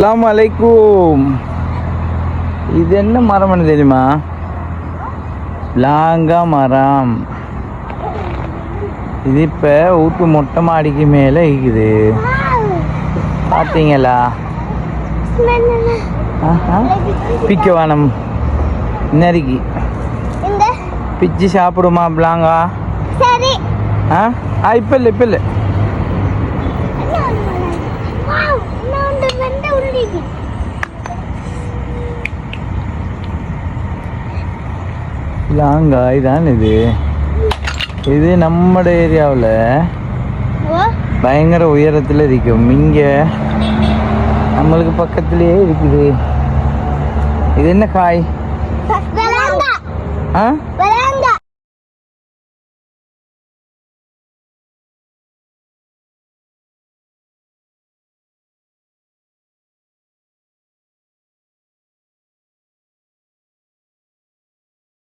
அஸ்ஸலாமு அலைக்கும். இது என்ன மரம் தெரியுமா? லாங்கா மரம். இது இப்போ வீட்டு மொட்டை மாடிக்கு மேலே இருக்குது. பார்த்தீங்களா? பிக்க வேணும் நறுக்கி பிச்சு சாப்பிடுமா பிளாங்கா? இப்போ இல்லை இப்போ இல்லை. லாங்காய் தான் இது நம்ம ஏரியாவில் பயங்கர உயரத்தில் இருக்கும். இங்கே நம்மளுக்கு பக்கத்துலேயே இருக்குது. இது என்ன காய்?